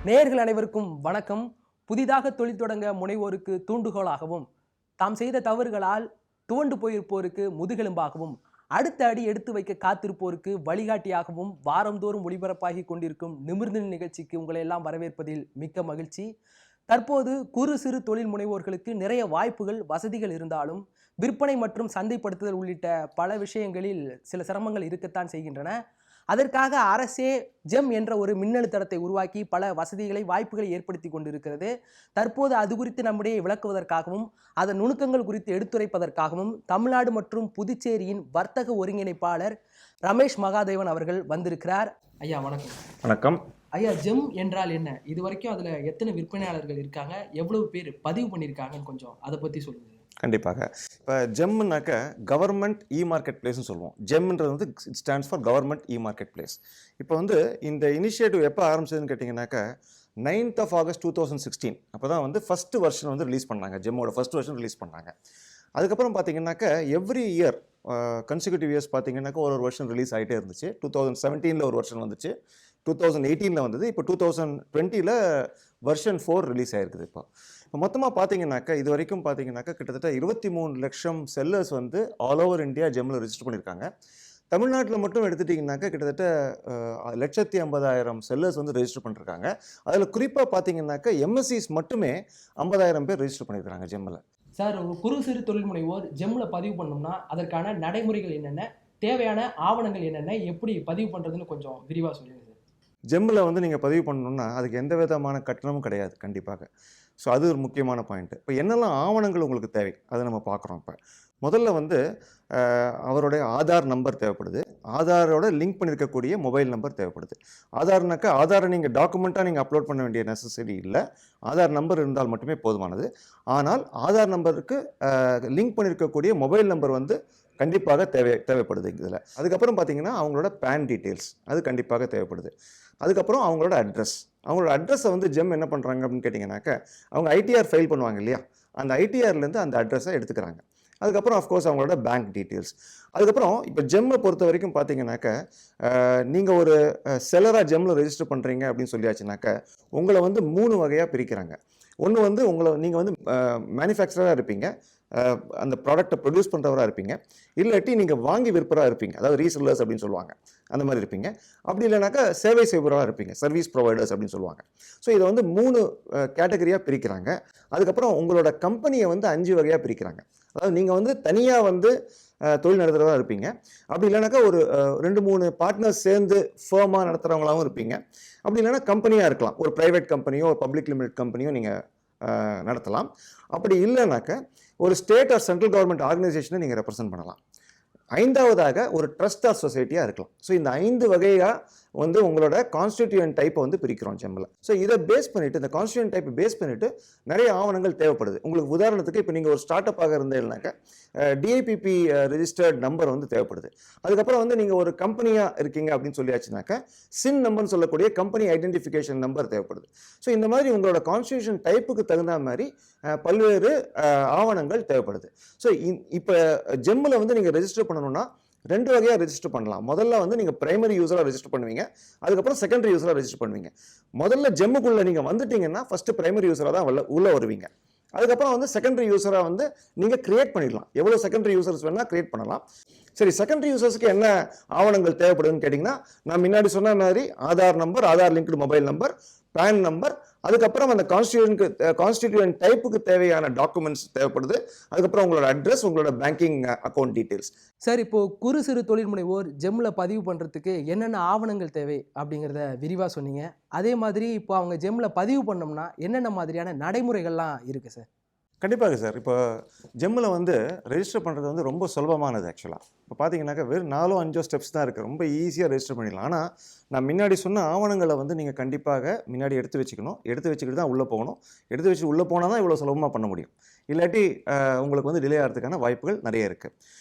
நேயர்கள் அனைவருக்கும் வணக்கம். புதிதாக தொழில் தொடங்க முனைவோருக்கு தூண்டுகோலாகவும், தாம் செய்த தவறுகளால் துவண்டு போயிருப்போருக்கு முதுகெலும்பாகவும், அடுத்த அடி எடுத்து வைக்க காத்திருப்போருக்கு வழிகாட்டியாகவும் வாரந்தோறும் ஒளிபரப்பாகி கொண்டிருக்கும் நிமிர்ந்து நிகழ்ச்சிக்கு உங்களை எல்லாம் வரவேற்பதில் மிக்க மகிழ்ச்சி. தற்போது குறு சிறு தொழில் முனைவோர்களுக்கு நிறைய வாய்ப்புகள், வசதிகள் இருந்தாலும் விற்பனை மற்றும் சந்தைப்படுத்துதல் உள்ளிட்ட பல விஷயங்களில் சில சிரமங்கள் இருக்கத்தான் செய்கின்றன. அதற்காக அரசே ஜெம் என்ற ஒரு மின்னணு தளத்தை உருவாக்கி பல வசதிகளை, வாய்ப்புகளை ஏற்படுத்தி கொண்டிருக்கிறது. தற்போது அது குறித்து நம்முடைய விளக்குவதற்காகவும், அதன் நுணுக்கங்கள் குறித்து எடுத்துரைப்பதற்காகவும் தமிழ்நாடு மற்றும் புதுச்சேரியின் வர்த்தக ஒருங்கிணைப்பாளர் ரமேஷ் மகாதேவன் அவர்கள் வந்திருக்கிறார். ஐயா வணக்கம். வணக்கம். ஐயா, ஜெம் என்றால் என்ன? இது வரைக்கும் அதில் எத்தனை விற்பனையாளர்கள் இருக்காங்க, எவ்வளவு பேர் பதிவு பண்ணியிருக்காங்கன்னு கொஞ்சம் அதை பற்றி சொல்லுங்கள். கண்டிப்பாக. இப்போ ஜெம்னாக்க கவர்மெண்ட் இ மார்க்கெட் பிளேஸ்னு சொல்லுவோம். ஜெம்ன்றது வந்து it stands for government E market place. இப்போ வந்து இந்த இனிஷியேட்டிவ் எப்போ ஆரம்பிச்சதுன்னு கேட்டிங்கனாக்கா 9th of August 2016 அப்போ தான் வந்து ஃபஸ்ட்டு வெர்ஷன் வந்து ரிலீஸ் பண்ணாங்க. ஜெம்மோட ஃபஸ்ட் வெர்ஷன் ரிலீஸ் பண்ணாங்க. அதுக்கப்புறம் பார்த்தீங்கன்னாக்கா எவ்ரி இயர் கன்சிக்யூட்டிவ் இயர்ஸ் பார்த்தீங்கன்னாக்கா ஒரு வருஷன் ரிலீஸ் ஆகிட்டே இருந்துச்சு. 2017 ஒரு வருஷன் வந்துச்சு, 2018 வந்தது, இப்போ 2020 வெர்ஷன் 4 ரிலீஸ் ஆகிருக்குது. இப்போ மொத்தமாக பார்த்தீங்கன்னாக்கா இது வரைக்கும் பார்த்தீங்கன்னாக்கா கிட்டத்தட்ட 23 லட்சம் செல்லர்ஸ் வந்து ஆல் ஓவர் இந்தியா ஜெம்மில் ரெஜிஸ்டர் பண்ணியிருக்காங்க. தமிழ்நாட்டில் மட்டும் எடுத்துட்டிங்கனாக்கா கிட்டத்தட்ட 1,50,000 செல்லர்ஸ் வந்து ரெஜிஸ்டர் பண்ணியிருக்காங்க. அதில் குறிப்பாக பார்த்தீங்கன்னாக்கா எம்எஸ்சிஸ் மட்டுமே 50,000 பேர் ரெஜிஸ்டர் பண்ணியிருக்காங்க ஜெம்மில். சார், ஒரு குறு சிறு தொழில் முனைவோர் ஜெம்மில் பதிவு பண்ணோம்னா அதற்கான நடைமுறைகள் என்னென்ன, தேவையான ஆவணங்கள் என்னென்ன, எப்படி பதிவு பண்ணுறதுன்னு கொஞ்சம் விரிவாக சொல்லுங்கள் சார். ஜெம்மில் வந்து நீங்கள் பதிவு பண்ணணுன்னா அதுக்கு எந்த விதமான கட்டணமும் கிடையாது கண்டிப்பாக. ஸோ அது ஒரு முக்கியமான பாயிண்ட்டு. இப்போ என்னெல்லாம் ஆவணங்கள் உங்களுக்கு தேவை அதை நம்ம பார்க்குறோம். இப்போ முதல்ல வந்து அவருடைய ஆதார் நம்பர் தேவைப்படுது. ஆதாரோட லிங்க் பண்ணியிருக்கக்கூடிய மொபைல் நம்பர் தேவைப்படுது. ஆதார்னாக்கா ஆதாரை நீங்கள் டாக்குமெண்ட்டாக நீங்கள் அப்லோட் பண்ண வேண்டிய நெசசரி இல்லை. ஆதார் நம்பர் இருந்தால் மட்டுமே போதுமானது. ஆனால் ஆதார் நம்பருக்கு லிங்க் பண்ணியிருக்கக்கூடிய மொபைல் நம்பர் வந்து கண்டிப்பாக தேவைப்படுது இதில். அதுக்கப்புறம் பார்த்தீங்கன்னா அவங்களோட பேன் டீட்டெயில்ஸ் அது கண்டிப்பாக தேவைப்படுது. அதுக்கப்புறம் அவங்களோட அட்ரஸை வந்து ஜெம் என்ன பண்ணுறாங்க அப்படின்னு கேட்டிங்கனாக்கா அவங்க ஐடிஆர் ஃபைல் பண்ணுவாங்க இல்லையா, அந்த ஐடிஆர்லேருந்து அந்த அட்ரஸை எடுத்துக்கிறாங்க. அதுக்கப்புறம் அஃப்கோர்ஸ் அவங்களோட பேங்க் டீட்டெயில்ஸ். அதுக்கப்புறம் இப்போ ஜெம்மை பொறுத்த வரைக்கும் பார்த்தீங்கன்னாக்கா நீங்கள் ஒரு செல்லராக ஜெம்மில் ரெஜிஸ்டர் பண்ணுறீங்க அப்படின்னு சொல்லியாச்சுனாக்கா உங்களை வந்து 3 வகையாக பிரிக்கிறாங்க. ஒன்று வந்து நீங்கள் வந்து மேனுஃபேக்சராக இருப்பீங்க, அந்த ப்ராடக்டை ப்ரொடியூஸ் பண்ணுறவராக இருப்பீங்க, இல்லாட்டி நீங்கள் வாங்கி விற்பராக இருப்பீங்க, அதாவது ரீசெல்லர்ஸ் அப்படின்னு சொல்லுவாங்க, அந்த மாதிரி இருப்பீங்க. அப்படி இல்லைனாக்கா சேவை செய்பவராக இருப்பீங்க, சர்வீஸ் ப்ரொவைடர்ஸ் அப்படின்னு சொல்லுவாங்க. ஸோ இதை வந்து 3 கேட்டகரியாக பிரிக்கிறாங்க. அதுக்கப்புறம் உங்களோட கம்பெனியை வந்து 5 வகையாக பிரிக்கிறாங்க. அதாவது நீங்கள் வந்து தனியாக வந்து தொழில் நடத்துகிறதா இருப்பீங்க, அப்படி இல்லைனாக்கா ஒரு 2-3 பார்ட்னர்ஸ் சேர்ந்து ஃபேமாக நடத்துகிறவங்களாகவும் இருப்பீங்க, அப்படி இல்லைனா கம்பெனியாக இருக்கலாம், ஒரு ப்ரைவேட் கம்பெனியோ ஒரு பப்ளிக் லிமிடெட் கம்பெனியோ நீங்கள் நடத்தலாம். அப்படி இல்லைனாக்க ஒரு ஸ்டேட் ஆர் சென்ட்ரல் கவர்மெண்ட் ஆர்கனைசேஷனை நீங்கள் ரெப்ரசென்ட் பண்ணலாம். 5வதாக ஒரு ட்ரஸ்ட் ஆர் சொசைட்டியாக இருக்கலாம். ஸோ இந்த 5 வகையாக வந்து உங்களோட கான்ஸ்டிடியூயன்ட் டைப்பை வந்து பிரிக்கிறோம் ஜெம்மில். ஸோ இதை பேஸ் பண்ணிவிட்டு, இந்த கான்ஸ்டிடியூயன்ட் டைப்பை பேஸ் பண்ணிவிட்டு நிறைய ஆவணங்கள் தேவைப்படுது. உங்களுக்கு உதாரணத்துக்கு இப்போ நீங்கள் ஒரு ஸ்டார்ட் அப்பாக இருந்தீங்கன்னாக்கா டிஐபிபி ரெஜிஸ்டர்ட் நம்பர் வந்து தேவைப்படுது. அதுக்கப்புறம் வந்து நீங்கள் ஒரு கம்பெனியாக இருக்கீங்க அப்படின்னு சொல்லியாச்சுனாக்கா சின் நம்பர்னு சொல்லக்கூடிய கம்பெனி ஐடென்டிஃபிகேஷன் நம்பர் தேவைப்படுது. ஸோ இந்த மாதிரி உங்களோட கான்ஸ்டிடியூஷன் டைப்புக்கு தகுந்த மாதிரி பல்வேறு ஆவணங்கள் தேவைப்படுது. ஸோ இப்போ ஜெம்மில் வந்து நீங்கள் ரெஜிஸ்டர் பண்ணணும்னா 2 வகையாக ரெஜிஸ்டர் பண்ணலாம். முதல்ல வந்து நீங்கள் பிரைமரி யூஸராக ரெஜிஸ்டர் பண்ணுவீங்க, அதுக்கப்புறம் செகண்டரி யூஸராக ரெஜிஸ்டர் பண்ணுவீங்க. முதல்ல ஜெம்முக்குள்ளே நீங்கள் வந்துட்டீங்கன்னா ஃபஸ்ட்டு பிரைமரி யூஸராக தான் உள்ளே வருவீங்க. அதுக்கப்புறம் வந்து செகண்டரி யூஸராக வந்து நீங்கள் கிரியேட் பண்ணிடலாம். எவ்வளோ செகண்டரி யூசர்ஸ் வேணால் கிரியேட் பண்ணலாம். சரி, செகண்டரி யூசர்ஸுக்கு என்ன ஆவணங்கள் தேவைப்படுதுன்னு கேட்டிங்கன்னா நான் முன்னாடி சொன்ன மாதிரி Aadhaar number, Aadhaar linked mobile number, PAN number, அதுக்கப்புறம் அந்த கான்ஸ்டிடியூயன்ட் டைப்புக்கு தேவையான டாக்குமெண்ட்ஸ் தேவைப்படுது. அதுக்கப்புறம் உங்களோட அட்ரஸ், உங்களோட பேங்கிங் அக்கௌண்ட் டீட்டெயில்ஸ். சார், இப்போ குறு சிறு தொழில் முனைவோர் ஜெம்மில் பதிவு பண்ணுறதுக்கு என்னென்ன ஆவணங்கள் தேவை அப்படிங்கிறத விரிவாக சொன்னீங்க. அதே மாதிரி இப்போ அவங்க ஜெம்மில் பதிவு பண்ணோம்னா என்னென்ன மாதிரியான நடைமுறைகள்லாம் இருக்குது சார்? கண்டிப்பாக சார். இப்போ ஜெம்மில் வந்து ரெஜிஸ்டர் பண்ணுறது வந்து ரொம்ப சுலபமானது. ஆக்சுவலாக இப்போ பார்த்தீங்கன்னாக்கா வெறும் 4-5 ஸ்டெப்ஸ் தான் இருக்குது. ரொம்ப ஈஸியாக ரெஜிஸ்டர் பண்ணிடலாம். ஆனால் நான் முன்னாடி சொன்ன ஆவணங்களை வந்து நீங்கள் கண்டிப்பாக முன்னாடி எடுத்து வச்சுக்கணும். எடுத்து வச்சுக்கிட்டு தான் உள்ளே போகணும். எடுத்து வச்சு உள்ளே போனால் தான் இவ்வளோ சுலபமாக பண்ண முடியும். இல்லாட்டி உங்களுக்கு வந்து டிலே ஆகிறதுக்கான வாய்ப்புகள் நிறைய இருக்குது.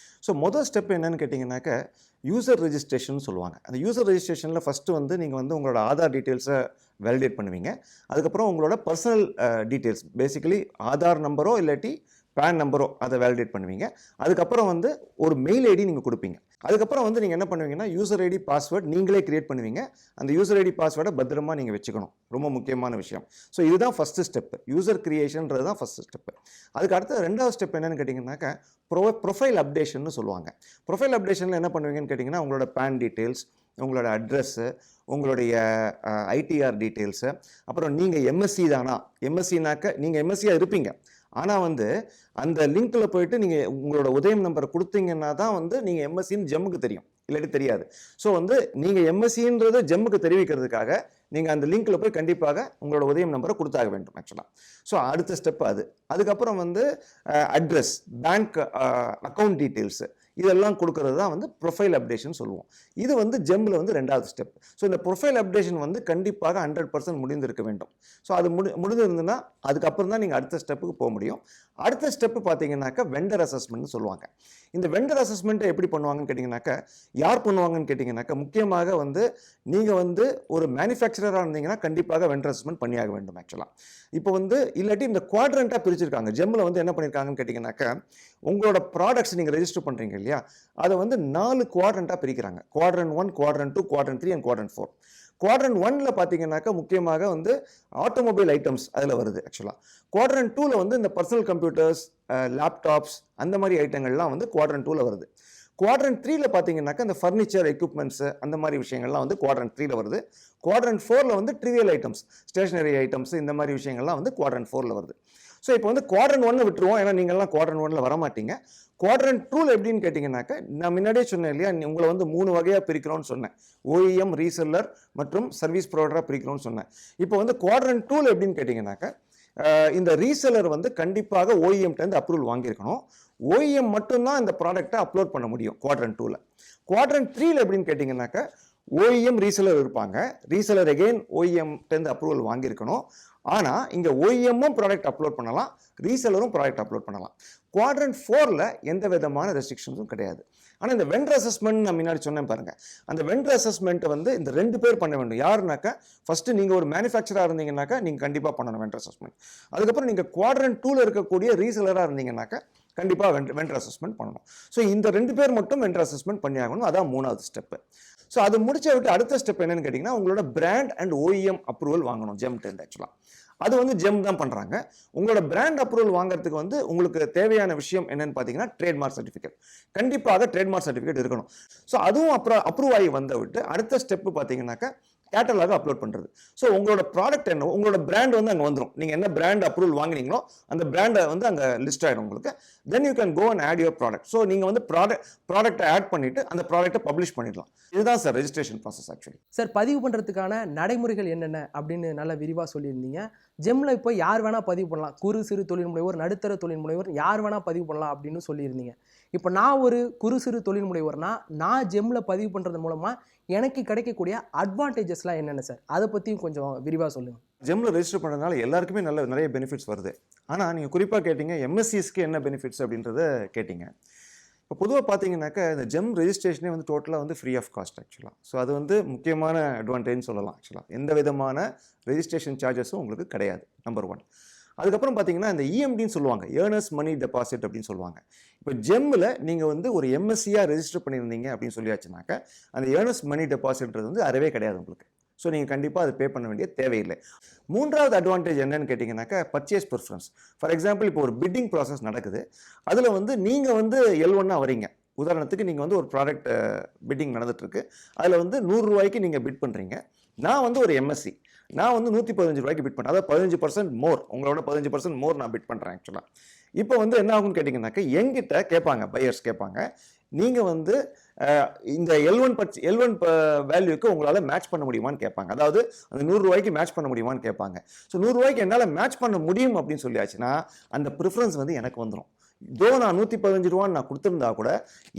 ஸோ மொதல் ஸ்டெப் என்னன்னு கேட்டிங்கனாக்கா யூசர் ரெஜிஸ்ட்ரேஷன் சொல்லுவாங்க. அந்த யூசர் ரெஜிஸ்ட்ரேஷனில் ஃபஸ்ட்டு வந்து நீங்கள் வந்து உங்களோட ஆதார் டீட்டெயில்ஸை வேலிடேட் பண்ணுவீங்க. அதுக்கப்புறம் உங்களோட பர்சனல் டீட்டெயில்ஸ், பேசிக்கலி ஆதார் நம்பரோ இல்லாட்டி பேன் நம்பரோ அதை வேலிடேட் பண்ணுவீங்க. அதுக்கப்புறம் வந்து ஒரு மெயில் ஐடி நீங்கள் கொடுப்பீங்க. அதுக்கப்புறம் வந்து நீங்கள் என்ன பண்ணுவீங்கன்னா யூசர் ஐடி பாஸ்வேர்ட் நீங்களே கிரியேட் பண்ணுவீங்க. அந்த யூசர் ஐடி பாஸ்வேர்டை பத்திரமா நீங்கள் வச்சுக்கணும். ரொம்ப முக்கியமான விஷயம். ஸோ இதுதான் ஃபஸ்ட்டு ஸ்டெப்பு. யூசர் கிரியேஷன்றது தான் ஃபஸ்ட்டு ஸ்டெப்பு. அதுக்கு அடுத்து ரெண்டாவது ஸ்டெப் என்னன்னு கேட்டிங்கன்னாக்கா ப்ரொஃபைல் அப்டேஷன் சொல்லுவாங்க. ப்ரொஃபைல் அப்டேஷனில் என்ன பண்ணுவீங்கன்னு கேட்டிங்கன்னா உங்களோட பேன் டீட்டெயில்ஸ், உங்களோட அட்ரஸ்ஸு, உங்களுடைய ஐடிஆர் டீட்டெயில்ஸு, அப்புறம் நீங்கள் எம்எஸ்சி தானா, எம்எஸ்சினாக்க நீங்கள் எம்எஸ்சியாக இருப்பீங்க. ஆனால் வந்து அந்த லிங்க்கில் போயிட்டு நீங்கள் உங்களோட உதயம் நம்பரை கொடுத்தீங்கன்னா தான் வந்து நீங்கள் எம்எஸ்சின்னு ஜெம்முக்கு தெரியும், இல்லாட்டி தெரியாது. ஸோ வந்து நீங்கள் எம்எஸ்சின்றது ஜெம்முக்கு தெரிவிக்கிறதுக்காக நீங்கள் அந்த லிங்க்கில் போய் கண்டிப்பாக உங்களோட உதயம் நம்பரை கொடுத்தாக வேண்டும் ஆக்சுவலாக. ஸோ அடுத்த ஸ்டெப் அது. அதுக்கப்புறம் வந்து அட்ரஸ், பேங்க் அக்கௌண்ட் டீட்டெயில்ஸு, இதெல்லாம் கொடுக்கறது தான் வந்து ப்ரொஃபைல் அப்டேஷன் சொல்லுவோம். இது வந்து ஜெம்மில் வந்து ரெண்டாவது ஸ்டெப். ஸோ இந்த ப்ரொஃபைல் அப்டேஷன் வந்து கண்டிப்பாக 100% முடிந்திருக்க வேண்டும். ஸோ அது முடிஞ்சிருந்துன்னா அதுக்கப்புறம் தான் நீங்கள் அடுத்த ஸ்டெப்புக்கு போக முடியும். அடுத்த ஸ்டெப்பு பார்த்தீங்கன்னாக்கா வெண்டர் அசஸ்மெண்ட்னு சொல்லுவாங்க. இந்த வெண்டர் அசஸ்மெண்ட்டை எப்படி பண்ணுவாங்கன்னு கேட்டிங்கனாக்கா, யார் பண்ணுவாங்கன்னு கேட்டிங்கனாக்கா, முக்கியமாக வந்து நீங்கள் வந்து ஒரு மேனுஃபேக்சரராக இருந்தீங்கன்னா கண்டிப்பாக வெண்டர் அசஸ்மெண்ட் பண்ணியாக வேண்டும் ஆக்சுவலாக. இப்போ வந்து இல்லாட்டி இந்த குவாட்ரண்ட்டாக பிரிச்சிருக்காங்க. ஜெம்மில் வந்து என்ன பண்ணியிருக்காங்கன்னு கேட்டிங்கனாக்கா, உங்களோட ப்ராடக்ட்ஸ் நீங்கள் ரெஜிஸ்டர் பண்ணுறீங்க இல்லையா, அதை வந்து 4 குவாட்ரண்ட்டாக பிரிக்கிறாங்க. Quadrant 1, quadrant 2, quadrant 3 and quadrant 4. Quadrant 1ல பார்த்தீங்கன்னாக்கா முக்கியமாக வந்து ஆட்டோமொபைல் ஐட்டம்ஸ் அதில் வருது ஆக்சுவலாக. குவாட்ரண்ட் 2ல வந்து இந்த பர்சனல் கம்ப்யூட்டர்ஸ், லேப்டாப்ஸ், அந்த மாதிரி ஐட்டங்கள்லாம் வந்து குவாட்ரண்ட் 2ல வருது. குவாட்ரண்ட் 3ல பார்த்தீங்கன்னாக்கா இந்த ஃபர்னிச்சர், எக்யூப்மெண்ட்ஸு, அந்த மாதிரி விஷயங்கள்லாம் வந்து குவாட்ரண்ட் 3ல வருது. குவாட்ரண்ட் 4ல வந்து ட்ரிவியல் ஐட்டம்ஸ், ஸ்டேஷனரி ஐட்டம்ஸ், இந்த மாதிரி விஷயங்கள்லாம் வந்து குவாட்ரண்ட் 4ல வருது. ஸோ இப்போ வந்து குவாட்ரண்ட் 1 விட்டுருவோம், ஏன்னா நீங்கள்லாம் குவாட்ரண்ட் 1ல வரமாட்டீங்க. குவாட்ரண்ட் 2ல எப்படின்னு கேட்டிங்கனாக்கா, நான் முன்னாடியே சொன்னேன் இல்லையா, உங்களை வந்து 3 வகையாக பிரிக்கிறோன்னு சொன்னேன். ஓஇஎம், ரீசெல்லர் மற்றும் சர்வீஸ் ப்ரொவைடராக பிரிக்கிறோன்னு சொன்னேன். இப்போ வந்து குவாட்ரண்ட் 2ல எப்படின்னு கேட்டிங்கனாக்கா, இந்த ரீசெல்லர் வந்து கண்டிப்பாக ஓஇஎம்கிட்டேருந்து அப்ரூவல் வாங்கியிருக்கணும். ஓஇஎம் மட்டும்தான் இந்த ப்ராடக்டை அப்லோட் பண்ண முடியும் குவாட்ரண்ட் 2ல. குவாட்ரண்ட் 3ல எப்படின்னு கேட்டிங்கனாக்கா, ஓஇஎம் ரீசெல்லர் இருப்பாங்க. ரீசெல்லர் அகெயின் ஓஇஎம்கிட்டேருந்து அப்ரூவல் வாங்கியிருக்கணும். ஆனால் இங்கே ஓஇஎம்மும் ப்ராடக்ட் அப்லோட் பண்ணலாம், ரீசெல்லரும் ப்ராடக்ட் அப்லோட் பண்ணலாம். குவாட்ரண்ட் 4ல எந்த விதமான ரெஸ்ட்ரிக்ஷன்ஸும் கிடையாது. ஆனால் இந்த வெண்டர் அசஸ்மெண்ட் நான் முன்னாடி சொன்னேன் பாருங்க, அந்த வெண்டர் அசஸ்மெண்ட்டை வந்து இந்த 2 பேர் பண்ண வேண்டும். யாருனாக்கா, ஃபஸ்ட்டு நீங்கள் ஒரு மேனுஃபேக்சராக இருந்தீங்கன்னாக்கா நீங்கள் கண்டிப்பாக பண்ணணும் வெண்டர் அசஸ்மெண்ட். அதுக்கப்புறம் நீங்கள் குவாட்ரண்ட் 2ல இருக்கக்கூடிய ரீசெல்லராக இருந்தீங்கன்னாக்கா கண்டிப்பாக வெண்டர் அசஸ்மெண்ட் பண்ணணும். ஸோ இந்த 2 பேர் மட்டும் வெண்டர் அசஸ்மெண்ட் பண்ணி ஆகணும். அதான் 3வது ஸ்டெப்பு. ஸோ அது முடிச்ச விட்டு அடுத்த ஸ்டெப் என்னன்னு கேட்டிங்கன்னா, உங்களோட பிராண்ட் அண்ட் ஓஇஎம் அப்ரூவல் வாங்கணும் ஜெம்கிட்ட. ஆக்சுவலாக அது வந்து ஜெம் தான் பண்ணுறாங்க. உங்களோட பிராண்ட் அப்ரூவல் வாங்குறதுக்கு வந்து உங்களுக்கு தேவையான விஷயம் என்னன்னு பார்த்தீங்கன்னா, ட்ரேட்மார்க் சர்டிஃபிகேட். கண்டிப்பாக ட்ரேட்மார்க் சர்டிஃபிகேட் இருக்கணும். ஸோ அதுவும் அப்புறம் அப்ரூவ் ஆகி வந்த விட்டு அடுத்த ஸ்டெப்பு பார்த்தீங்கன்னாக்கா கேட்டலாக அப்லோட் பண்ணுறது. ஸோ உங்களோட ப்ராடக்ட் என்ன, உங்களோட பிராண்ட் வந்து அங்கே வந்துடும். நீங்கள் என்ன பிராண்ட் அப்ரூவல் வாங்கினீங்களோ அந்த பிராண்டை வந்து அங்கே லிஸ்ட் ஆகிடும் உங்களுக்கு. Then you can go and add your product. So நீங்கள் வந்து ப்ராடக்ட்டை ஆட் பண்ணிவிட்டு அந்த ப்ராடக்ட்டை பப்ளிஷ் பண்ணிடலாம். இதுதான் sir registration process actually. Sir, பதிவு பண்ணுறதுக்கான நடைமுறைகள் என்னென்ன அப்படின்னு நல்லா விரிவாக சொல்லியிருந்தீங்க. ஜெம்மில் இப்போ யார் வேணால் பதிவு பண்ணலாம். குறு சிறு தொழில் முனைவோர், நடுத்தர தொழில் முனைவோர், யார் வேணால் பதிவு பண்ணலாம் அப்படின்னு சொல்லியிருந்தீங்க. இப்போ நான் ஒரு குறு சிறு தொழில் முனைவோர்னா நான் ஜெம்மில் பதிவு பண்ணுறது மூலமாக எனக்கு கிடைக்கக்கூடிய அட்வான்டேஜஸ்லாம் என்னென்ன சார்? அதை பற்றியும் கொஞ்சம் விரிவாக சொல்லுங்கள். ஜெம்மில் ரெஜிஸ்டர் பண்ணுறதுனால எல்லாருக்குமே நிறைய பெனிஃபிட்ஸ் வருது. ஆனால் நீங்கள் குறிப்பாக கேட்டிங்க எம்எஸ்சிஸ்க்கு என்ன பெனிஃபிட்ஸ் அப்படின்றத கேட்டிங்க. இப்போ பொதுவாக பார்த்தீங்கன்னாக்கா இந்த ஜெம் ரெஜிஸ்ட்ரேஷனே வந்து டோட்டலாக வந்து ஃப்ரீ ஆஃப் காஸ்ட் ஆக்சுவலாக. ஸோ அது வந்து முக்கியமான அட்வான்டேஜ்னு சொல்லலாம் ஆக்சுவலாக. எந்த விதமான ரெஜிஸ்ட்ரேஷன் சார்ஜஸும் உங்களுக்கு கிடையாது, நம்பர் 1. அதுக்கப்புறம் பார்த்தீங்கன்னா இந்த இஎம்டின்னு சொல்லுவாங்க, ஏர்னர்ஸ் மணி டெபாசிட் அப்படின்னு சொல்லுவாங்க. இப்போ ஜெம்மில் நீங்கள் வந்து ஒரு எம்எஸ்சியாக ரெஜிஸ்டர் பண்ணியிருந்தீங்க அப்படின்னு சொல்லியாச்சுனாக்கா அந்த ஏர்னர்ஸ் மணி டெபாசிட்ன்றது வந்து அறவே கிடையாது உங்களுக்கு. ஸோ நீங்கள் கண்டிப்பாக அது பே பண்ண வேண்டிய தேவையில்லை. 3வது அட்வான்டேஜ் என்னன்னு கேட்டிங்கனாக்கா பர்ச்சேஸ் ப்ரிஃபரன்ஸ். ஃபார் எக்ஸாம்பிள் இப்போ ஒரு பிட்டிங் ப்ராசஸ் நடக்குது. அதில் வந்து நீங்கள் வந்து L1 வரீங்க. உதாரணத்துக்கு நீங்கள் வந்து ஒரு ப்ராடக்ட் பிட்டிங் நடந்துட்டுருக்கு. அதில் வந்து 100 ரூபாய்க்கு நீங்கள் பிட் பண்ணுறீங்க. நான் வந்து ஒரு எம்எஸ்சி, நான் வந்து 115 ரூபாய்க்கு பிட் பண்ணேன். அதாவது 15% மோர், உங்களோட 15% மோர் நான் பிட் பண்ணுறேன் ஆக்சுவலாக. இப்போ வந்து என்ன ஆகும்னு கேட்டிங்கனாக்கா என்கிட்ட கேட்பாங்க, பையர்ஸ் கேட்பாங்க, நீங்கள் வந்து இந்த L1 வேல்யூக்கு உங்களால் மேட்ச் பண்ண முடியுமான்னு கேட்பாங்க. அதாவது அந்த 100 ரூபாய்க்கு மேட்ச் பண்ண முடியுமான்னு கேட்பாங்க. ஸோ 100 ரூபாய்க்கு என்னால் மேட்ச் பண்ண முடியும் அப்படின்னு சொல்லியாச்சுன்னா அந்த ப்ரிஃபரன்ஸ் வந்து எனக்கு வந்துடும். இதோ நான் 115 ரூபான்னு நான் கொடுத்துருந்தா கூட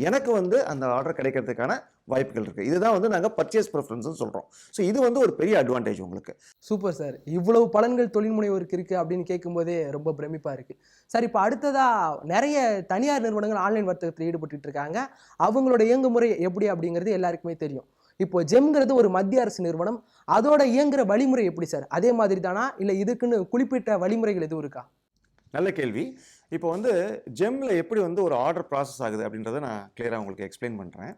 எனக்கு வந்து அந்த ஆர்டர் கிடைக்கிறதுக்கான வாய்ப்புகள் இருக்குது. இதுதான் வந்து நாங்கள் பர்ச்சேஸ் ப்ரிஃபரன்ஸ்னு சொல்கிறோம். ஸோ இது வந்து ஒரு பெரிய அட்வான்டேஜ் உங்களுக்கு. Super sir. இவ்வளவு பலன்கள் தொழில் முனைவோருக்கு இருக்குது அப்படின்னு கேட்கும்போதே ரொம்ப பிரமிப்பாக இருக்குது சார். இப்போ அடுத்ததாக நிறைய தனியார் நிறுவனங்கள் ஆன்லைன் வர்த்தகத்தில் ஈடுபட்டு இருக்காங்க. அவங்களோட இயங்குமுறை எப்படி அப்படிங்கிறது எல்லாருக்குமே தெரியும். இப்போ ஜெம்ங்கிறது ஒரு மத்திய அரசு நிறுவனம், அதோட இயங்குற வழிமுறை எப்படி சார்? அதே மாதிரி தானா, இல்லை இதுக்குன்னு குறிப்பிட்ட வழிமுறைகள் எதுவும் இருக்கா? நல்ல கேள்வி. இப்போ வந்து ஜெம்மில் எப்படி வந்து ஒரு ஆர்டர் ப்ராசஸ் ஆகுது அப்படின்றத நான் கிளியராக உங்களுக்கு எக்ஸ்பிளைன் பண்ணுறேன்.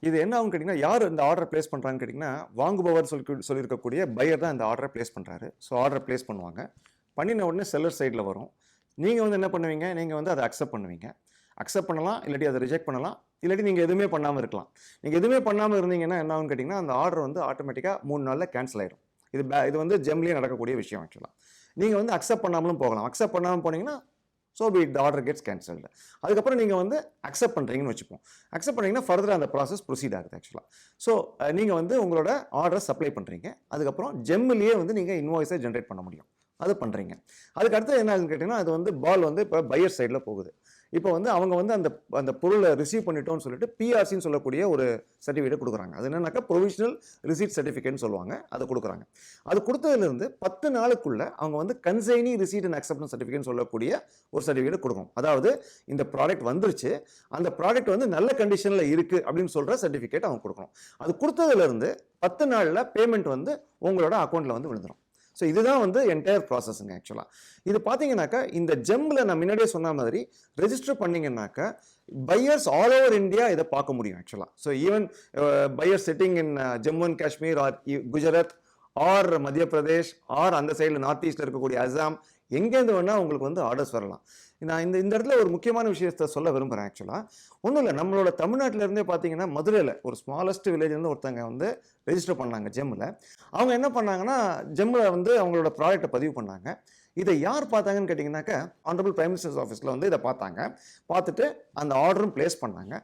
இது என்ன ஆகும் கேட்டிங்கன்னா, யார் இந்த ஆர்டரை ப்ளேஸ் பண்ணுறாங்கன்னு கேட்டிங்கன்னா, வாங்குபவர் சொல்லியிருக்கக்கூடிய பையர் தான் இந்த ஆர்டரை ப்ளேஸ் பண்ணுறாரு. ஸோ ஆர்டரை ப்ளேஸ் பண்ணுவாங்க. பண்ணின உடனே செல்லர் சைடில் வரும். நீங்கள் வந்து என்ன பண்ணுவீங்க, நீங்கள் வந்து அதை அக்செப்ட் பண்ணுவீங்க. அக்செப்ட் பண்ணலாம், இல்லாட்டி அதை ரிஜெக்ட் பண்ணலாம், இல்லாட்டி நீங்கள் எதுவுமே பண்ணாமல் இருக்கலாம். நீங்கள் எதுவுமே பண்ணாமல் இருந்தீங்கன்னா என்ன ஆகும்னு கேட்டிங்கன்னா, அந்த ஆர்டர் வந்து ஆட்டோமேட்டிக்காக 3 நாளில் கேன்சல் ஆயிடும். இது வந்து ஜெம்லேயே நடக்கக்கூடிய விஷயம் ஆக்சுவலாக. நீங்கள் வந்து அக்செப்ட் பண்ணாமலும் போகலாம். அக்செப்ட் பண்ணாமல் போனீங்கன்னா so be the order gets cancelled. அதுக்கப்புறம் நீங்கள் வந்து அக்செப்ட் பண்ணுறீங்கன்னு வச்சுப்போம். அக்செப்ட் பண்ணிங்கன்னா ஃபர்தராக அந்த ப்ராசஸ் ப்ரொசீட் ஆகுது ஆக்சுவலாக. ஸோ நீங்கள் வந்து உங்களோட ஆர்டரை சப்ளை பண்ணுறீங்க. அதுக்கப்புறம் ஜெம்மிலேயே வந்து நீங்கள் இன்வாய்ஸை ஜென்ரேட் பண்ண முடியும். அது பண்ணுறீங்க. அதுக்கு அடுத்து என்ன ஆகுதுன்னு கேட்டிங்கன்னா, அது வந்து பால் வந்து இப்போ பையர் சைடில் போகுது. இப்போ வந்து அவங்க வந்து அந்த பொருளை ரிசீவ் பண்ணிட்டோம்னு சொல்லிட்டு பிஆர்சின்னு சொல்லக்கூடிய ஒரு சர்டிஃபிகேட் கொடுக்குறாங்க. அது என்னன்னாக்கா ப்ரொவிஷனல் ரிசீட் சர்டிஃபிகேட்னு சொல்லுவாங்க. அதை கொடுக்குறாங்க. அது கொடுத்ததுலேருந்து 10 நாளுக்குள்ள அவங்க வந்து consignee receipt and acceptance certificate சொல்லக்கூடிய ஒரு சர்டிஃபிகேட் கொடுக்கணும். அதாவது இந்த ப்ராடக்ட் வந்துருச்சு, அந்த ப்ராடக்ட் வந்து நல்ல கண்டிஷனில் இருக்குது அப்படின்னு சொல்கிற சர்டிஃபிகேட் அவங்க கொடுக்கணும். அது கொடுத்ததுலேருந்து 10 நாளில் பேமெண்ட் வந்து உங்களோட அக்கௌண்ட்டில் வந்து விழுந்துடும். ஸோ இதுதான் வந்து என்டையர் ப்ராசஸுங்க ஆக்சுவலாக. இது பார்த்தீங்கன்னாக்கா இந்த ஜெம்மில் நான் முன்னாடியே சொன்ன மாதிரி ரெஜிஸ்டர் பண்ணிங்கன்னாக்கா பையர்ஸ் ஆல் ஓவர் இந்தியா இதை பார்க்க முடியும் ஆக்சுவலாக. So even buyer sitting in Jammu and Kashmir or Gujarat or Madhya Pradesh R அந்த சைடில் நார்த் ஈஸ்டில் இருக்கக்கூடிய அசாம், எங்கேருந்து வேணால் உங்களுக்கு வந்து ஆர்டர்ஸ் வரலாம். நான் இந்த இடத்துல ஒரு முக்கியமான விஷயத்தை சொல்ல விரும்புகிறேன் ஆக்சுவலாக. ஒன்றும் இல்லை, நம்மளோட தமிழ்நாட்டிலேருந்தே பார்த்தீங்கன்னா மதுரையில் ஒரு ஸ்மாலஸ்ட் வில்லேஜ்லேருந்து ஒருத்தங்க வந்து ரெஜிஸ்டர் பண்ணாங்க ஜெம்மில். அவங்க என்ன பண்ணாங்கன்னா, ஜெம்மில் வந்து அவங்களோட ப்ராடக்ட்டை பதிவு பண்ணாங்க. இதை யார் பார்த்தாங்கன்னு கேட்டிங்கன்னாக்கா, ஆனரபிள் பிரைம் மினிஸ்டர்ஸ் ஆஃபீஸில் வந்து இதை பார்த்தாங்க. பார்த்துட்டு அந்த ஆர்டரும் ப்ளேஸ் பண்ணாங்க.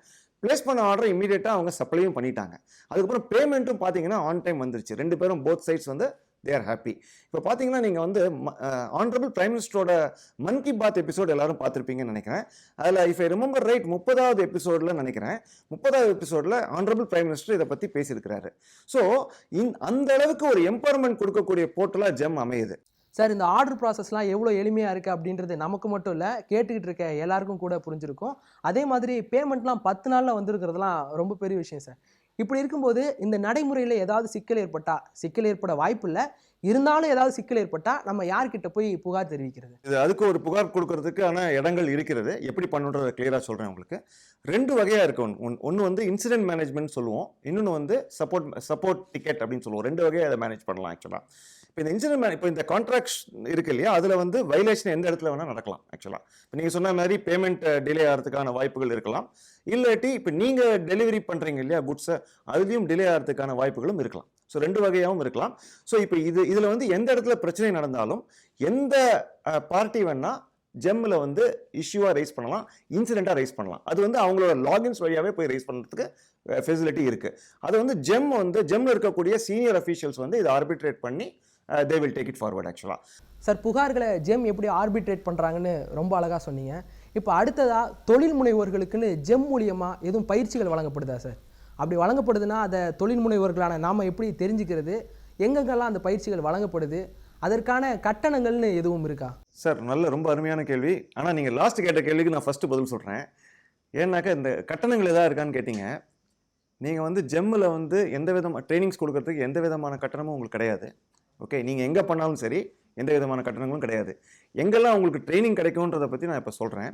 ப்ளேஸ் பண்ண ஆர்டர் இமீடியட்டாக அவங்க சப்ளையும் பண்ணிட்டாங்க. அதுக்கப்புறம் பேமெண்ட்டும் பார்த்தீங்கன்னா ஆன் டைம் வந்துருச்சு. 2 பேரும் போத் சைட்ஸ் வந்து தே ஆர் ஹாப்பி. இப்போ பார்த்தீங்கன்னா நீங்கள் வந்து ஆனரபிள் பிரைம் மினிஸ்டரோட மன் கி பாத் எபிசோட் எல்லாரும் பார்த்துருப்பீங்கன்னு நினைக்கிறேன். அதில் இஃப் ஐ ரிமெம்பர் ரைட் 30வது எபிசோடில் நினைக்கிறேன், 30வது எபிசோடில் ஆனரபிள் பிரைம் மினிஸ்டர் இதை பற்றி பேசியிருக்கிறாரு. ஸோ அந்த அளவுக்கு ஒரு எம்பவர்மெண்ட் கொடுக்கக்கூடிய போர்ட்டலாக ஜெம் அமையுது. சார், இந்த ஆர்டர் ப்ராசஸ்லாம் எவ்வளோ எளிமையாக இருக்குது அப்படின்றது நமக்கு மட்டும் இல்லை, கேட்டுக்கிட்டு இருக்க எல்லாருக்கும் கூட புரிஞ்சிருக்கும். அதே மாதிரி பேமெண்ட்லாம் 10 நாளில் வந்துருக்கிறதுலாம் ரொம்ப பெரிய விஷயம் சார். இப்படி இருக்கும்போது இந்த நடைமுறையில் ஏதாவது சிக்கல் ஏற்பட வாய்ப்பு இல்லை, இருந்தாலும் ஏதாவது சிக்கல் ஏற்பட்டால் நம்ம யார்கிட்ட போய் புகார் தெரிவிக்கிறது? அதுக்கு ஒரு புகார் கொடுக்கறதுக்கான இடங்கள் இருக்கிறது. எப்படி பண்ணுன்றதை கிளியராக சொல்கிறேன் உங்களுக்கு. 2 வகையாக இருக்கு. ஒன்று வந்து இன்சிடென்ட் மேனேஜ்மெண்ட் சொல்லுவோம், இன்னொன்று வந்து சப்போர்ட் டிக்கெட் அப்படின்னு சொல்லுவோம். 2 வகையாக அதை மேனேஜ் பண்ணலாம் ஆக்சுவலாக. இப்போ இந்த இன்சிடென்ட் இப்போ இந்த கான்ட்ராக்ட்ஸ் இருக்கு இல்லையா, அதில் வந்து வயலேஷன் எந்த இடத்துல வேணால் நடக்கலாம் ஆக்சுவலாக. இப்போ நீங்கள் சொன்ன மாதிரி பேமெண்ட் டிலே ஆகிறதுக்கான வாய்ப்புகள் இருக்கலாம். இல்லாட்டி இப்போ நீங்கள் டெலிவரி பண்ணுறீங்க இல்லையா குட்ஸை, அதுலேயும் டிலே ஆகிறதுக்கான வாய்ப்புகளும் இருக்கலாம். ஸோ 2 வகையாகவும் இருக்கலாம். ஸோ இப்போ இதில் வந்து எந்த இடத்துல பிரச்சனை நடந்தாலும் எந்த பார்ட்டி வேணால் ஜெம்மில் வந்து இஷ்யூவாக ரைஸ் பண்ணலாம், இன்சிடெண்ட்டாக ரைஸ் பண்ணலாம். அது வந்து அவங்களோட லாகின்ஸ் வழியாகவே போய் ரைஸ் பண்ணுறதுக்கு ஃபெசிலிட்டி இருக்குது. அது வந்து ஜெம்மில் இருக்கக்கூடிய சீனியர் அஃபீஷியல்ஸ் வந்து இதை ஆர்பிட்ரேட் பண்ணி they will take it forward actually. Sir, புகார்களை ஜெம் எப்படி ஆர்பிட்ரேட் பண்ணுறாங்கன்னு ரொம்ப அழகாக சொன்னீங்க. இப்போ அடுத்ததாக தொழில் முனைவோர்களுக்குன்னு ஜெம் மூலியமாக எதுவும் பயிற்சிகள் வழங்கப்படுதா சார்? அப்படி வழங்கப்படுதுன்னா அதை தொழில் முனைவோர்களான நாம் எப்படி தெரிஞ்சுக்கிறது? எங்கெங்கெல்லாம் அந்த பயிற்சிகள் வழங்கப்படுது? அதற்கான கட்டணங்கள்னு எதுவும் இருக்கா? சார், ரொம்ப அருமையான கேள்வி. ஆனால் நீங்கள் லாஸ்ட் கேட்ட கேள்விக்கு நான் ஃபஸ்ட்டு பதில் சொல்கிறேன். ஏன்னாக்கா இந்த கட்டணங்கள் எதாவது இருக்கான்னு கேட்டிங்க. நீங்கள் வந்து ஜெம்மில் வந்து எந்த விதமாக ட்ரைனிங்ஸ் கொடுக்கறதுக்கு எந்த விதமான கட்டணமும் உங்களுக்கு கிடையாது. ஓகே, நீங்கள் எங்கே பண்ணாலும் சரி எந்த விதமான கட்டணங்களும் கிடையாது. எங்கெல்லாம் உங்களுக்கு ட்ரைனிங் கிடைக்கும்ன்றதை பற்றி நான் இப்போ சொல்கிறேன்.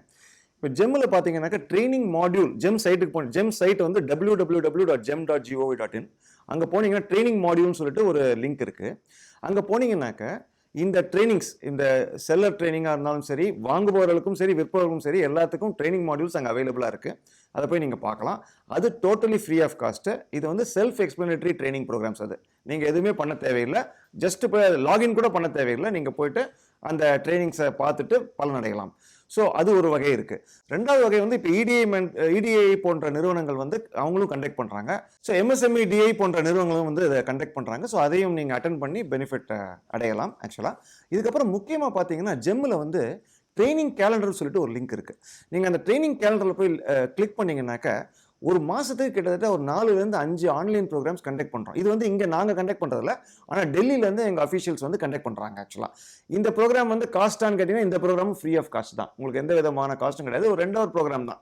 இப்போ ஜெம்மில் பார்த்தீங்கன்னாக்கா ட்ரைனிங் மாடியூல் ஜெம் சைட்டுக்கு ஜெம் சைட் வந்து www.gem.gov.in. அங்கே போனீங்கன்னா ட்ரைனிங் மாடியூல்னு சொல்லிட்டு ஒரு லிங்க் இருக்குது. அங்கே போனீங்கன்னாக்கா இந்த ட்ரைனிங்ஸ், இந்த செல்லர் ட்ரைனிங்காக இருந்தாலும் சரி, வாங்குபவர்களுக்கும் சரி விற்பவர்களுக்கும் சரி எல்லாத்துக்கும் ட்ரைனிங் மாடியூல்ஸ் அங்கே அவைலபிளாக இருக்குது. அதை போய் நீங்கள் பார்க்கலாம். அது டோட்டலி ஃப்ரீ ஆஃப் காஸ்ட்டு. இது வந்து செல்ஃப் எக்ஸ்பிளனேட்டரி ட்ரைனிங் ப்ரோக்ராம்ஸ். அது நீங்கள் எதுவுமே பண்ண தேவையில்லை, ஜஸ்ட் போய் லாகின் கூட பண்ண தேவையில்லை. நீங்கள் போயிட்டு அந்த ட்ரைனிங்ஸை பார்த்துட்டு பலனடையலாம். ஸோ அது ஒரு வகை இருக்குது. 2வது வகை வந்து இப்போ இடிஐ போன்ற நிறுவனங்கள் வந்து அவங்களும் கண்டக்ட் பண்ணுறாங்க. ஸோ MSME DI போன்ற நிறுவனங்களும் வந்து இதை கண்டக்ட் பண்ணுறாங்க. ஸோ அதையும் நீங்கள் அட்டென்ட் பண்ணி பெனிஃபிட் அடையலாம் ஆக்சுவலாக. இதுக்கப்புறம் முக்கியமாக பார்த்தீங்கன்னா ஜெம்மில் வந்து ட்ரைனிங் கேலண்டர்னு சொல்லிட்டு ஒரு லிங்க் இருக்குது. நீங்கள் அந்த ட்ரைனிங் கேலண்டரில் போய் கிளிக் பண்ணிங்கன்னாக்கா ஒரு மாதத்துக்கு கிட்டத்தட்ட ஒரு 4லேருந்து 5 ஆன்லைன் ப்ரோக்ராம்ஸ் கண்டக்ட் பண்ணுறோம். இது வந்து இங்கே நாங்கள் கண்டக்ட் பண்ணுறதில்ல, ஆனால் டெல்லியிலேருந்து எங்கள் அஃபீஷியல்ஸ் வந்து கண்டக்ட் பண்ணுறாங்க ஆக்சுவலாக. இந்த ப்ரோக்ராம் வந்து காஸ்ட்டான்னு கேட்டிங்கன்னா இந்த ப்ரோக்ராமும் ஃப்ரீ ஆஃப் காஸ்ட் தான். உங்களுக்கு எந்த விதமான காஸ்ட்டும் கிடையாது. ஒரு 2 ஹவர் ப்ரோக்ராம் தான்.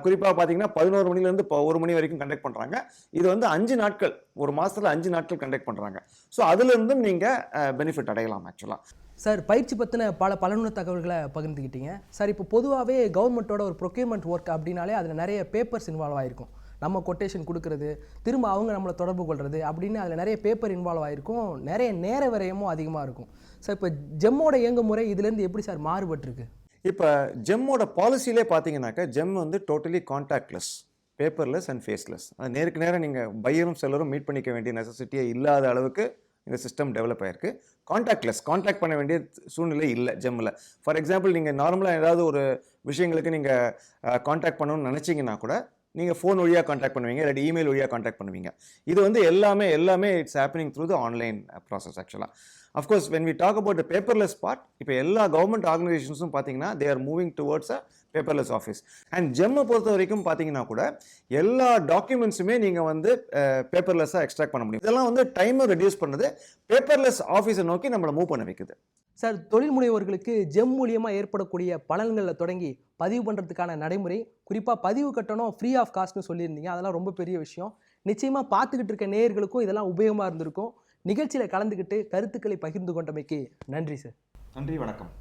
குறிப்பாக பார்த்தீங்கன்னா 11 மணிலேருந்து 1 மணி வரைக்கும் கண்டக்ட் பண்ணுறாங்க. இது வந்து 5 நாட்கள், ஒரு மாதத்தில் 5 நாட்கள் கண்டக்ட் பண்ணுறாங்க. ஸோ அதுலேருந்தும் நீங்கள் பெனிஃபிட் அடையலாம் ஆக்சுவலாக. சார் பயிற்சி பற்றின பல பலனுள்ள தகவல்களை பகிர்ந்துக்கிட்டீங்க. சார் இப்போ பொதுவாகவே கவர்மெண்ட்டோட ஒரு ப்ரொக்யூர்மெண்ட் ஒர்க் அப்படின்னாலே அதில் நிறைய பேப்பர்ஸ் இன்வால்வ் ஆகிருக்கும். நம்ம கொட்டேஷன் கொடுக்குறது, திரும்ப அவங்க நம்மளை தொடர்பு கொள்வது அப்படின்னு அதில் நிறைய பேப்பர் இன்வால்வ் ஆகிருக்கும். நிறைய நேர விரயமும் அதிகமாக இருக்கும். சார் இப்போ ஜெம்மோட இயங்குமுறை இதுலேருந்து எப்படி சார் மாறுபட்டிருக்கு? இப்போ ஜெம்மோட பாலிசியிலே பார்த்தீங்கன்னாக்கா ஜெம் வந்து totally contactless, paperless and faceless. அது நேருக்கு நேரம் நீங்கள் பையரும் செல்லரும் மீட் பண்ணிக்க வேண்டிய நெசசிட்டியே இல்லாத அளவுக்கு இந்த சிஸ்டம் டெவலப் ஆயிருக்கு. கான்டாக்ட் பண்ண வேண்டிய சூழ்நிலை இல்லை ஜெம்மில். ஃபார் எக்ஸாம்பிள் நீங்கள் நார்மலாக ஏதாவது ஒரு விஷயங்களுக்கு நீங்கள் கான்டாக்ட் பண்ணணும்னு நினச்சிங்கன்னா கூட நீங்கள் ஃபோன் வழியாக கான்டாக்ட் பண்ணுவீங்க, இல்லாட்டி இமெயில் வழியாக கான்டாக்ட் பண்ணுவீங்க. இது வந்து எல்லாமே it's happening through the online process ஆக்சுவலாக. Of course when we talk about the paperless part, இப்போ எல்லா கவர்மெண்ட் ஆர்கனைசேஷன்ஸும் பார்த்தீங்கன்னா they are moving towards a paperless office. And ஜெம்மை பொறுத்த வரைக்கும் பார்த்தீங்கன்னா கூட எல்லா டாக்குமெண்ட்ஸுமே நீங்கள் வந்து பேப்பர்லெஸ்ஸாக எக்ஸ்ட்ராக்ட் பண்ண முடியும். இதெல்லாம் வந்து டைமை ரெடியூஸ் பண்ணுது, பேப்பர்லெஸ் ஆஃபீஸை நோக்கி நம்மளை மூவ் பண்ண வைக்குது. சார் தொழில் முனைவோர்களுக்கு ஜெம் மூலியமாக ஏற்படக்கூடிய பலன்களில் தொடங்கி பதிவு பண்ணுறதுக்கான நடைமுறை, குறிப்பாக பதிவு கட்டணம் ஃப்ரீ ஆஃப் காஸ்ட்னு சொல்லியிருந்தீங்க. அதெல்லாம் ரொம்ப பெரிய விஷயம். நிச்சயமாக பார்த்துக்கிட்டு இருக்க நேயர்களுக்கும் இதெல்லாம் உபயோகமாக இருந்திருக்கும். நிகழ்ச்சியில் கலந்துக்கிட்டு கருத்துக்களை பகிர்ந்து கொண்டமைக்கு நன்றி சார். நன்றி, வணக்கம்.